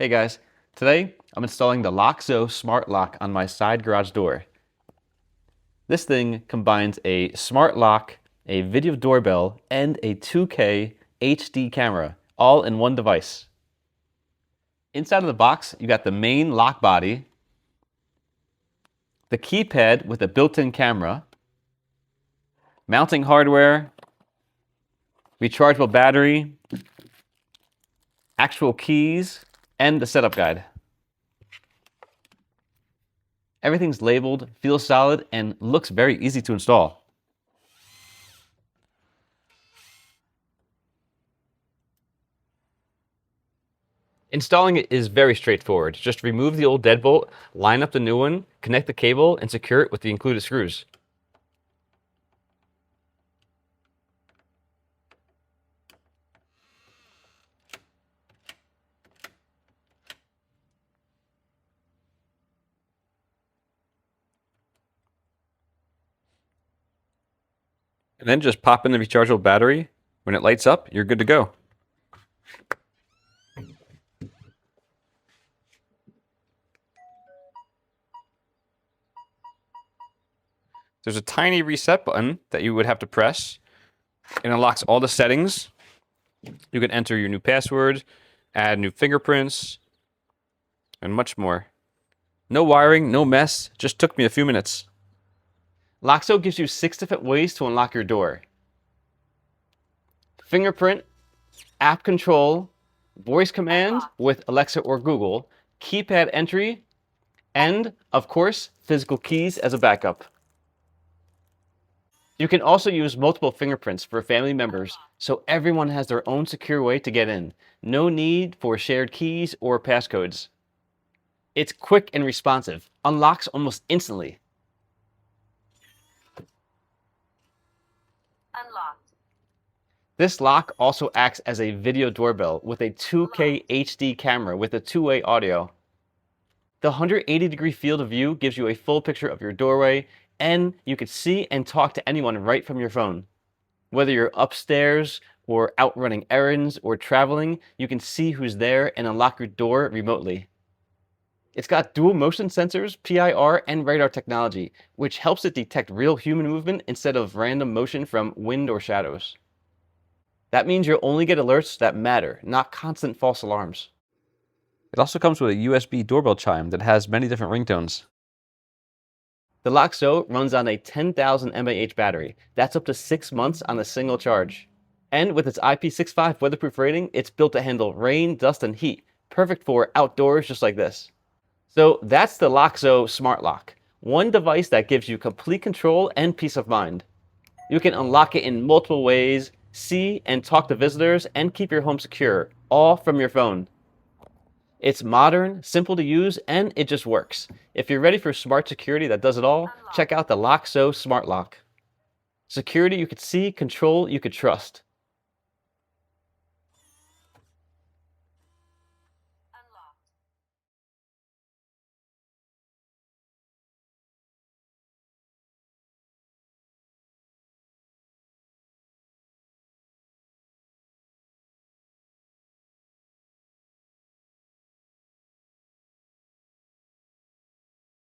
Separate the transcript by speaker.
Speaker 1: Hey guys, today I'm installing the Lockzo Smart Lock on my side garage door. This thing combines a smart lock, a video doorbell, and a 2K HD camera, all in one device. Inside of the box, you got the main lock body, the keypad with a built-in camera, mounting hardware, rechargeable battery, actual keys, and the setup guide. Everything's labeled, feels solid, and looks very easy to install. Installing it is very straightforward. Just remove the old deadbolt, line up the new one, connect the cable, and secure it with the included screws. And then just pop in the rechargeable battery. When it lights up, you're good to go. There's a tiny reset button that you would have to press. It unlocks all the settings. You can enter your new password, add new fingerprints, and much more. No wiring, no mess, just took me a few minutes. Lockzo gives you 6 different ways to unlock your door. Fingerprint, app control, voice command with Alexa or Google, keypad entry, and, of course, physical keys as a backup. You can also use multiple fingerprints for family members, so everyone has their own secure way to get in. No need for shared keys or passcodes. It's quick and responsive, unlocks almost instantly.
Speaker 2: Unlocked.
Speaker 1: This lock also acts as a video doorbell with a 2K HD camera with a two-way audio. The 180-degree field of view gives you a full picture of your doorway, and you can see and talk to anyone right from your phone. Whether you're upstairs or out running errands or traveling, you can see who's there and unlock your door remotely. It's got dual motion sensors, PIR, and radar technology, which helps it detect real human movement instead of random motion from wind or shadows. That means you'll only get alerts that matter, not constant false alarms. It also comes with a USB doorbell chime that has many different ringtones. The Lockzo runs on a 10,000 mAh battery. That's up to 6 months on a single charge. And with its IP65 weatherproof rating, it's built to handle rain, dust, and heat, perfect for outdoors just like this. So that's the Lockzo Smart Lock, one device that gives you complete control and peace of mind. You can unlock it in multiple ways, see and talk to visitors, and keep your home secure, all from your phone. It's modern, simple to use, and it just works. If you're ready for smart security that does it all, check out the Lockzo Smart Lock. Security you could see, control you could trust.